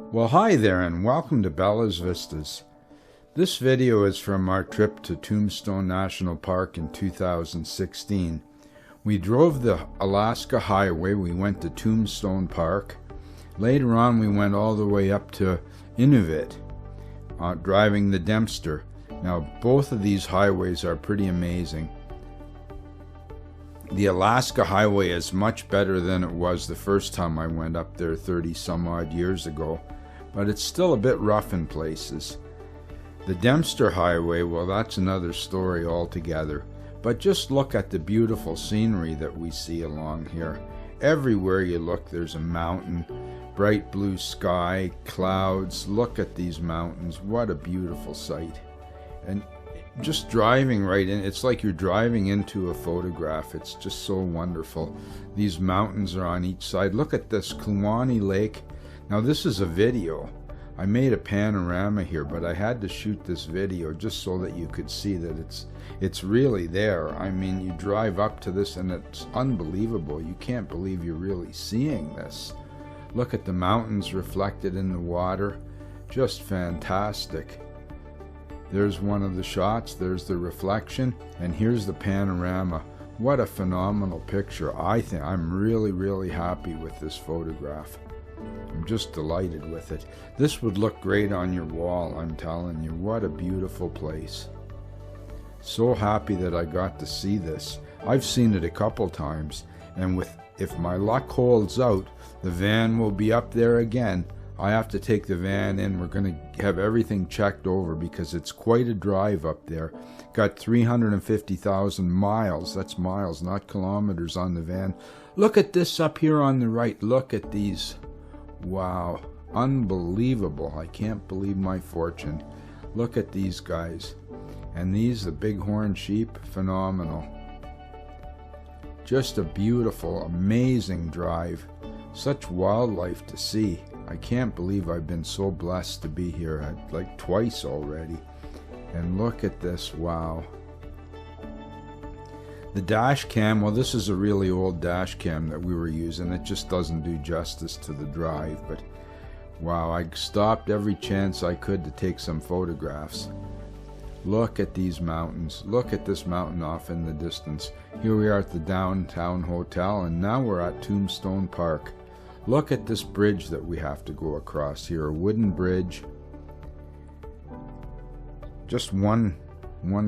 Well, hi there and welcome to Bella's Vistas. This video is from our trip to Tombstone National Park in 2016. We drove the Alaska Highway. We went to Tombstone Park. Later on we went all the way up to Inuvik, driving the Dempster. Now both of these highways are pretty amazing. The Alaska Highway is much better than it was the first time I went up there 30 some odd years ago, but it's still a bit rough in places. The Dempster Highway, well, that's another story altogether. But just look at the beautiful scenery that we see along here. Everywhere you look there's a mountain, bright blue sky, clouds. Look at these mountains, what a beautiful sight. And just driving right in, it's like you're driving into a photograph. It's just so wonderful. These mountains are on each side. Look at this Kluane Lake. Now this is a video. I made a panorama here, but I had to shoot this video just so that you could see that it's really there. I mean, you drive up to this and it's unbelievable. You can't believe you're really seeing this. Look at the mountains reflected in the water. Just fantastic. There's one of the shots, there's the reflection, and here's the panorama. What a phenomenal picture. I think I'm really happy with this photograph. I'm just delighted with it. This would look great on your wall, I'm telling you. What a beautiful place. So happy that I got to see this. I've seen it a couple times, and if my luck holds out, the van will be up there again. I have to take the van in. We're going to have everything checked over because it's quite a drive up there. Got 350,000 miles. That's miles, not kilometers on the van. Look at this up here on the right. Look at these. Wow, unbelievable. I can't believe my fortune. Look at these guys. And these, the bighorn sheep, phenomenal. Just a beautiful, amazing drive. Such wildlife to see. I can't believe I've been so blessed to be here like twice already. And look at this, wow. The dash cam, well, this is a really old dash cam that we were using. It just doesn't do justice to the drive, but wow, I stopped every chance I could to take some photographs. Look at these mountains. Look at this mountain off in the distance. Here we are at the downtown hotel, and now we're at Tombstone Park. Look at this bridge that we have to go across here, a wooden bridge. Just one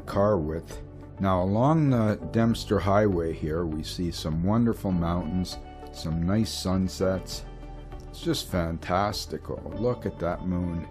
car width. Now along the Dempster Highway here we see some wonderful mountains, some nice sunsets. It's just fantastical. Look at that moon.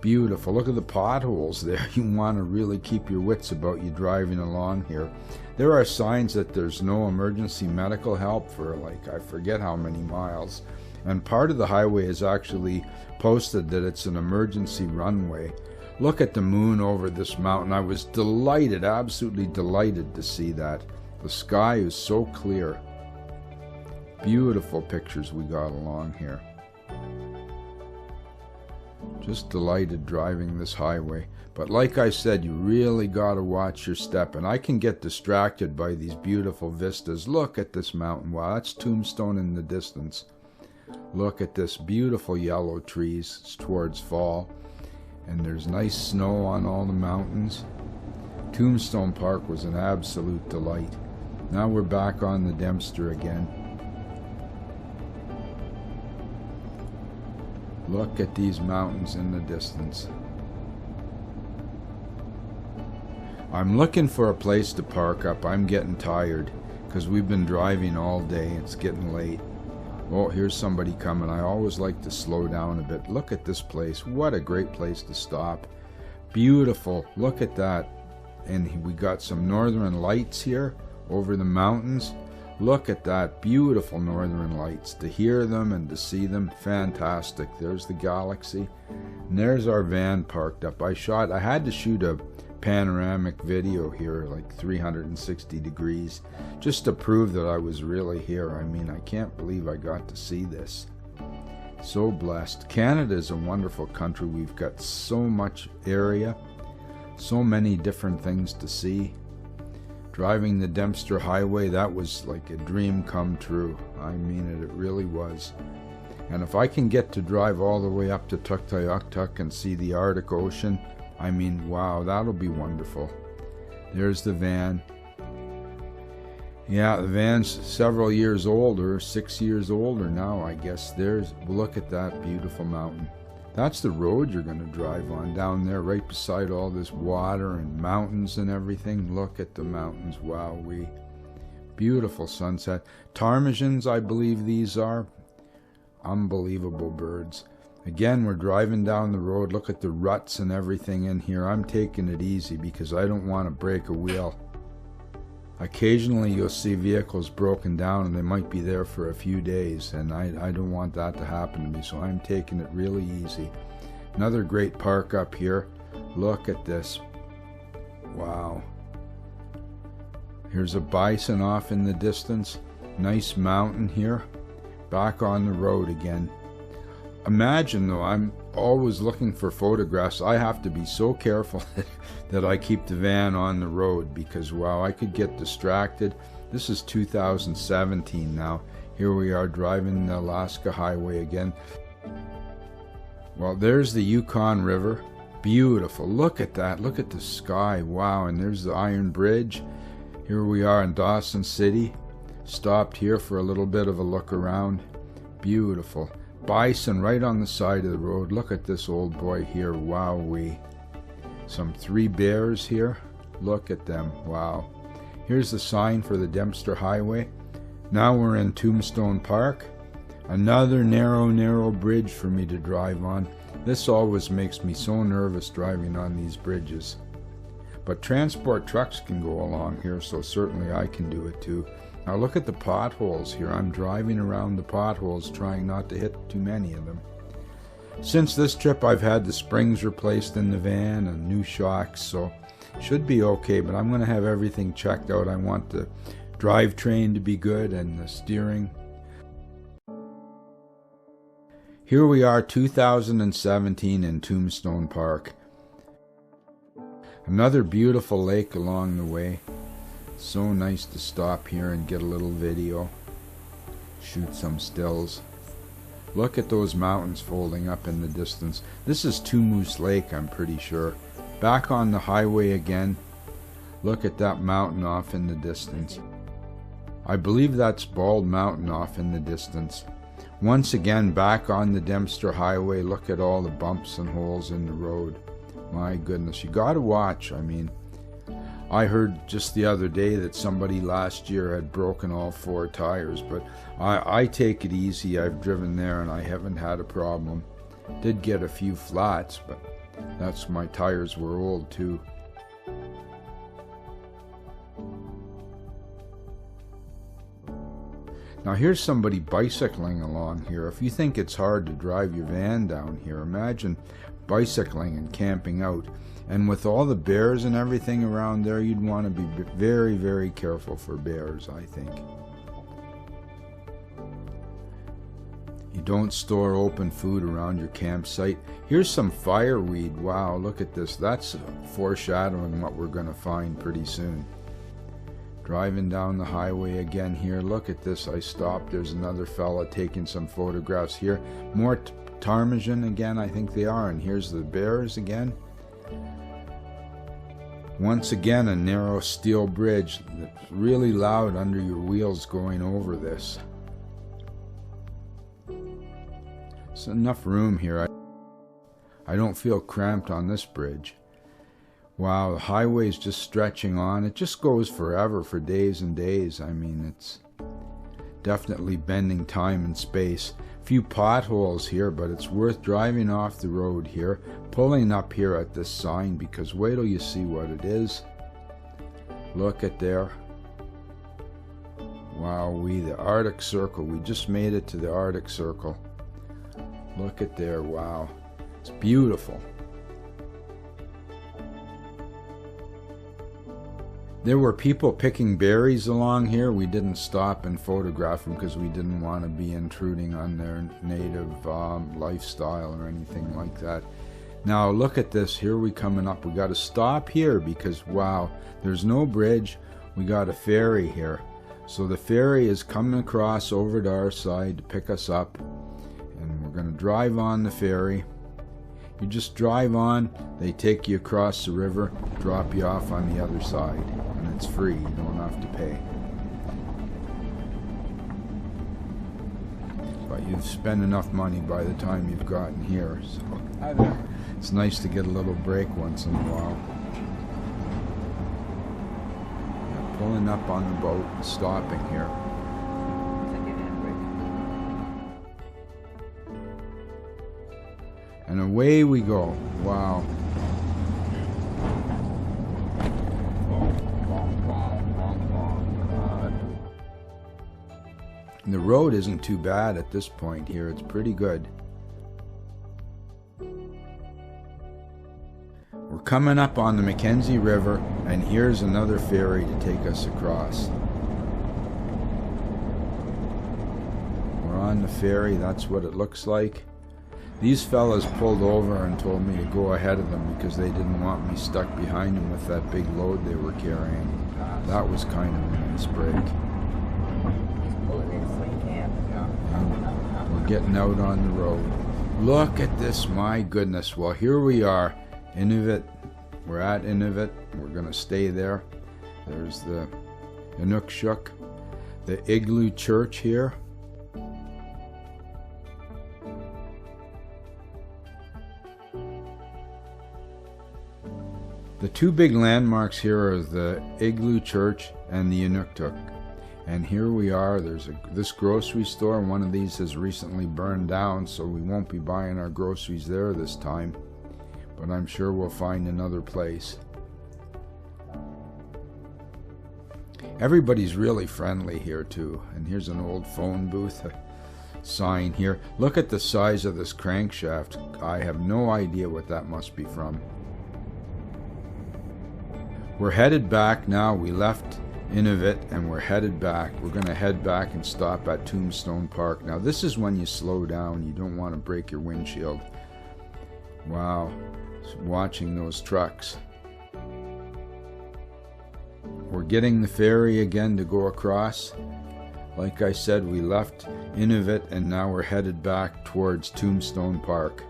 Beautiful. Look at the potholes there. You want to really keep your wits about you driving along here. There are signs that there's no emergency medical help for like I forget how many miles. And part of the highway is actually posted that it's an emergency runway. Look at the moon over this mountain. I was delighted, absolutely delighted to see that. The sky is so clear. Beautiful pictures we got along here. Just delighted driving this highway. But like I said, you really got to watch your step. And I can get distracted by these beautiful vistas. Look at this mountain. Wow, that's Tombstone in the distance. Look at this beautiful yellow trees. It's towards fall. And there's nice snow on all the mountains. Tombstone Park was an absolute delight. Now we're back on the Dempster again. Look at these mountains in the distance. I'm looking for a place to park up. I'm getting tired because we've been driving all day. It's getting late. Oh, here's somebody coming. I always like to slow down a bit. Look at this place. What a great place to stop. Beautiful. Look at that. And we got some northern lights here over the mountains. Look at that. Beautiful northern lights. To hear them and to see them, fantastic. There's the galaxy. And there's our van parked up. I had to shoot a panoramic video here, like 360 degrees, just to prove that I was really here. I mean, I can't believe I got to see this. So blessed. Canada is a wonderful country. We've got so much area, so many different things to see. Driving the Dempster Highway, that was like a dream come true. I mean it really was. And if I can get to drive all the way up to Tuktoyaktuk and see the Arctic Ocean, I mean, wow, that'll be wonderful. There's the van. Yeah, the van's several years older, 6 years older now, I guess. Look at that beautiful mountain. That's the road you're going to drive on down there, right beside all this water and mountains and everything. Look at the mountains, wowee. Beautiful sunset. Ptarmigans, I believe these are. Unbelievable birds. Again, we're driving down the road. Look at the ruts and everything in here. I'm taking it easy because I don't want to break a wheel. Occasionally you'll see vehicles broken down and they might be there for a few days, and I don't want that to happen to me, so I'm taking it really easy. Another great park up here. Look at this. Wow. Here's a bison off in the distance. Nice mountain here. Back on the road again. Imagine though, I'm always looking for photographs. I have to be so careful that I keep the van on the road because, wow, I could get distracted. This is 2017 now. Here we are driving the Alaska Highway again. Well, there's the Yukon River. Beautiful. Look at that. Look at the sky. Wow, and there's the Iron Bridge. Here we are in Dawson City. Stopped here for a little bit of a look around. Beautiful. Bison right on the side of the road. Look at this old boy here. Wowee. Some 3 bears here. Look at them. Wow. Here's the sign for the Dempster Highway. Now we're in Tombstone Park. Another narrow bridge for me to drive on. This always makes me so nervous driving on these bridges. But transport trucks can go along here, so certainly I can do it too. Now look at the potholes here. I'm driving around the potholes trying not to hit too many of them. Since this trip I've had the springs replaced in the van and new shocks, so should be okay, but I'm going to have everything checked out. I want the drivetrain to be good and the steering. Here we are, 2017 in Tombstone Park. Another beautiful lake along the way. So nice to stop here and get a little video. Shoot some stills. Look at those mountains folding up in the distance. This is Two Moose Lake, I'm pretty sure. Back on the highway again. Look at that mountain off in the distance. I believe that's Bald Mountain off in the distance. Once again, back on the Dempster Highway. Look at all the bumps and holes in the road. My goodness, you gotta watch. I mean, I heard just the other day that somebody last year had broken all 4 tires, but I take it easy. I've driven there and I haven't had a problem. Did get a few flats, but that's my tires were old too. Now here's somebody bicycling along here. If you think it's hard to drive your van down here, imagine bicycling and camping out. And with all the bears and everything around there, you'd want to be very, very careful for bears, I think. You don't store open food around your campsite. Here's some fireweed. Wow, look at this. That's foreshadowing what we're going to find pretty soon. Driving down the highway again here. Look at this. I stopped. There's another fella taking some photographs here. More ptarmigan again, I think they are. And here's the bears again. Once again, a narrow steel bridge that's really loud under your wheels going over this. There's enough room here. I don't feel cramped on this bridge. Wow, the highway's just stretching on. It just goes forever, for days and days. I mean, it's definitely bending time and space. Few potholes here, but it's worth driving off the road here, pulling up here at this sign, because wait till you see what it is. Look at there. Wow, the Arctic Circle. We just made it to the Arctic Circle. Look at there. Wow, it's beautiful. There were people picking berries along here. We didn't stop and photograph them because we didn't want to be intruding on their native lifestyle or anything like that. Now look at this. Here we coming up. We got to stop here because, wow, there's no bridge. We got a ferry here. So the ferry is coming across over to our side to pick us up. drive on the ferry. You just drive on, they take you across the river, drop you off on the other side, and it's free, you don't have to pay. But you've spent enough money by the time you've gotten here, so Hi there. it's nice to get a little break once in a while. Yeah, pulling up on the boat and stopping here. And away we go. Wow. And the road isn't too bad at this point here. It's pretty good. We're coming up on the Mackenzie River, and here's another ferry to take us across. We're on the ferry. That's what it looks like. These fellas pulled over and told me to go ahead of them because they didn't want me stuck behind them with that big load they were carrying. That was kind of a nice break. And we're getting out on the road. Look at this, my goodness. Well, here we are, Inuvik. We're at Inuvik. We're going to stay there. There's the Inukshuk, the Igloo Church here. The two big landmarks here are the Igloo Church and the Tuktoyaktuk. And here we are, there's this grocery store. One of these has recently burned down, so we won't be buying our groceries there this time. But I'm sure we'll find another place. Everybody's really friendly here too. And here's an old phone booth sign here. Look at the size of this crankshaft. I have no idea what that must be from. We're headed back now. We left Inuvik and we're headed back. We're going to head back and stop at Tombstone Park. Now this is when you slow down. You don't want to break your windshield. Wow. Watching those trucks. We're getting the ferry again to go across. Like I said, we left Inuvik and now we're headed back towards Tombstone Park.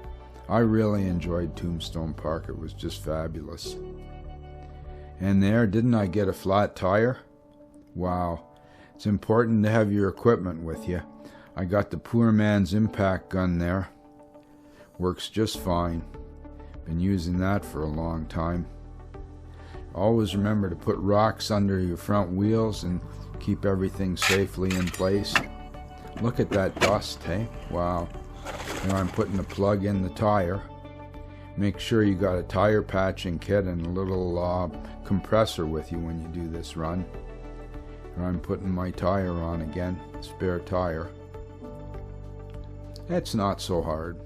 I really enjoyed Tombstone Park. It was just fabulous. And there, didn't I get a flat tire? Wow. It's important to have your equipment with you. I got the poor man's impact gun there. Works just fine. Been using that for a long time. Always remember to put rocks under your front wheels and keep everything safely in place. Look at that dust, hey? Wow. Now I'm putting a plug in the tire. Make sure you got a tire patching kit and a little compressor with you when you do this run. And I'm putting my tire on again, spare tire. It's not so hard.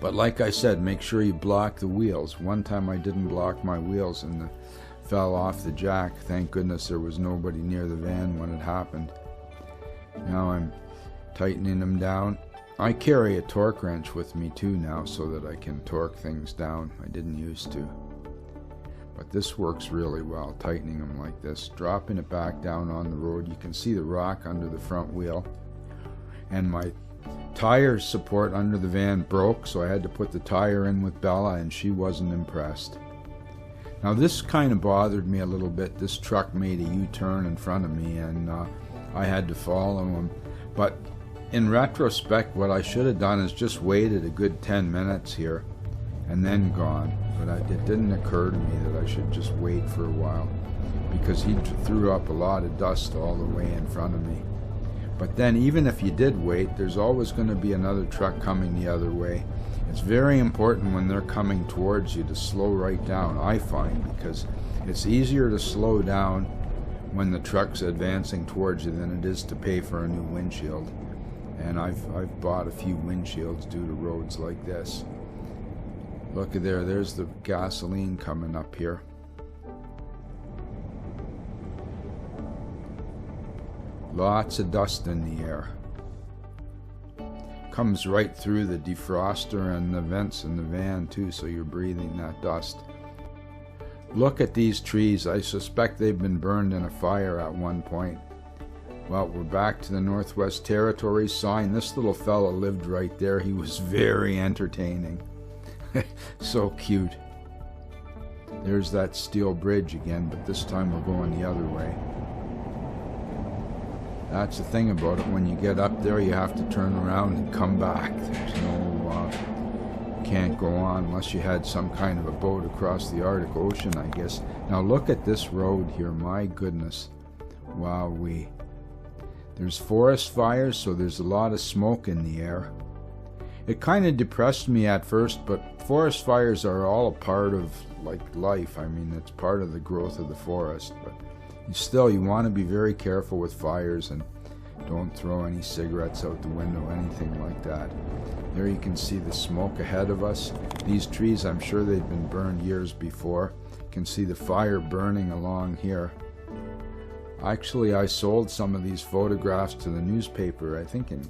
But like I said, make sure you block the wheels. One time I didn't block my wheels and they fell off the jack. Thank goodness there was nobody near the van when it happened. Now I'm tightening them down. I carry a torque wrench with me too now so that I can torque things down. I didn't used to. But this works really well, tightening them like this. Dropping it back down on the road. You can see the rock under the front wheel. And my tire support under the van broke, so I had to put the tire in with Bella, and she wasn't impressed. Now this kind of bothered me a little bit. This truck made a U-turn in front of me, and I had to follow him. But in retrospect, what I should have done is just waited a good 10 minutes here and then gone. But it didn't occur to me that I should just wait for a while because he threw up a lot of dust all the way in front of me. But then even if you did wait, there's always going to be another truck coming the other way. It's very important when they're coming towards you to slow right down, I find, because it's easier to slow down when the truck's advancing towards you than it is to pay for a new windshield. And I've bought a few windshields due to roads like this. Look at there, there's the gasoline coming up here. Lots of dust in the air. Comes right through the defroster and the vents in the van too, so you're breathing that dust. Look at these trees. I suspect they've been burned in a fire at one point. Well, we're back to the Northwest Territories sign. This little fella lived right there. He was very entertaining. So cute. There's that steel bridge again, but this time we're going the other way. That's the thing about it. When you get up there, you have to turn around and come back. There's no, can't go on unless you had some kind of a boat across the Arctic Ocean, I guess. Now look at this road here. My goodness. Wowee. There's forest fires, so there's a lot of smoke in the air. It kind of depressed me at first, but forest fires are all a part of life. I mean, it's part of the growth of the forest, but still, you want to be very careful with fires and don't throw any cigarettes out the window, anything like that. There you can see the smoke ahead of us. These trees, I'm sure they've been burned years before. You can see the fire burning along here. Actually, I sold some of these photographs to the newspaper. I think in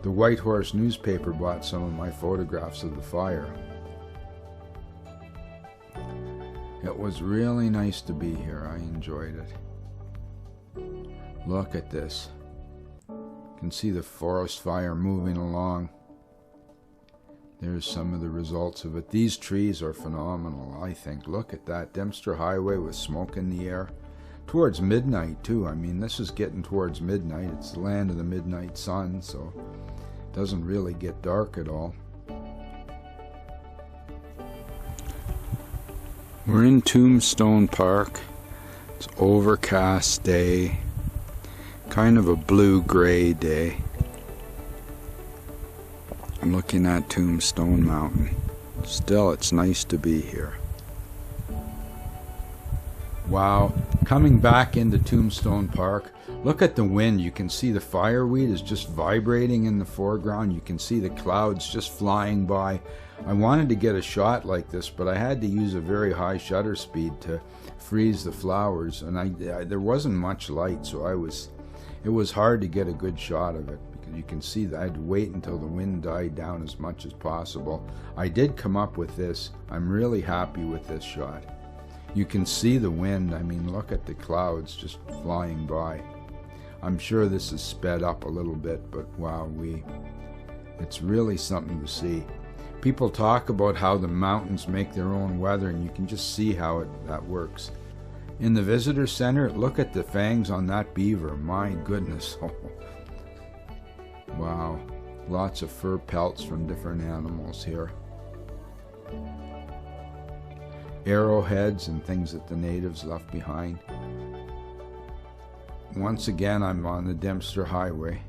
the White Horse newspaper bought some of my photographs of the fire. It was really nice to be here. I enjoyed it. Look at this. You can see the forest fire moving along. There's some of the results of it. These trees are phenomenal, I think. Look at that. Dempster Highway with smoke in the air. Towards midnight, too. I mean, this is getting towards midnight. It's the land of the midnight sun, so it doesn't really get dark at all. We're in Tombstone Park. It's an overcast day, kind of a blue-gray day. I'm looking at Tombstone Mountain. Still, it's nice to be here. Wow, coming back into Tombstone Park, look at the wind. You can see the fireweed is just vibrating in the foreground. You can see the clouds just flying by. I wanted to get a shot like this, but I had to use a very high shutter speed to freeze the flowers, and there wasn't much light, so it was hard to get a good shot of it, because you can see that I had to wait until the wind died down as much as possible. I did come up with this. I'm really happy with this shot. You can see the wind. I mean, look at the clouds just flying by. I'm sure this is sped up a little bit, but wowee. It's really something to see. People talk about how the mountains make their own weather, and you can just see how that works. In the visitor center, look at the fangs on that beaver. My goodness. Wow. Lots of fur pelts from different animals here. Arrowheads and things that the natives left behind. Once again, I'm on the Dempster Highway.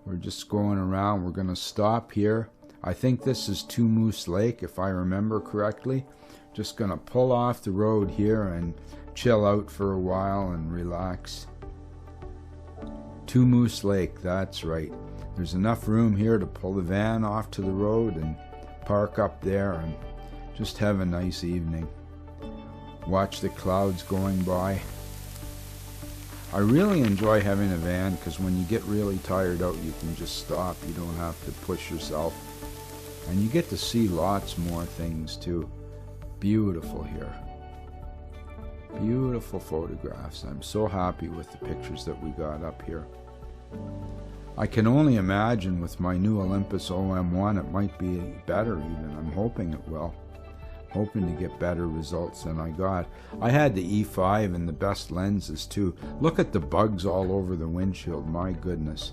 We're just going around. We're going to stop here. I think this is Two Moose Lake, if I remember correctly. Just going to pull off the road here and chill out for a while and relax. Two Moose Lake, that's right. There's enough room here to pull the van off to the road and park up there and just have a nice evening. Watch the clouds going by. I really enjoy having a van because when you get really tired out, you can just stop. You don't have to push yourself. And you get to see lots more things too. Beautiful here. Beautiful photographs. I'm so happy with the pictures that we got up here. I can only imagine with my new Olympus OM1 it might be better even. I'm hoping it will. Hoping to get better results than I got. I had the E-5 and the best lenses too. Look at the bugs all over the windshield. My goodness.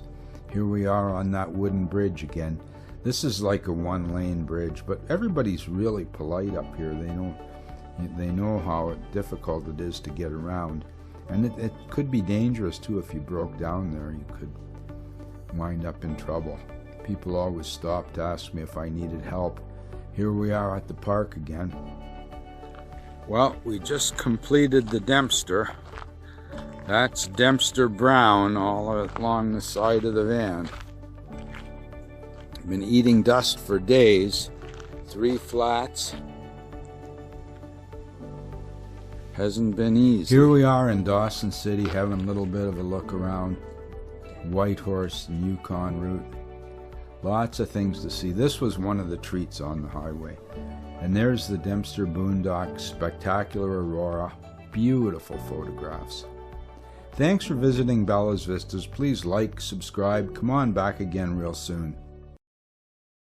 Here we are on that wooden bridge again. This is like a one-lane bridge, but everybody's really polite up here. They know how difficult it is to get around. And it could be dangerous too if you broke down there. You could wind up in trouble. People always stop to ask me if I needed help. Here we are at the park again. Well, we just completed the Dempster. That's Dempster brown all along the side of the van. Been eating dust for days. 3 flats. Hasn't been easy. Here we are in Dawson City having a little bit of a look around. White Horse and Yukon route. Lots of things to see. This was one of the treats on the highway. And there's the Dempster boondocks, spectacular aurora, beautiful photographs. Thanks for visiting Bella's Vistas. Please like, subscribe, come on back again real soon.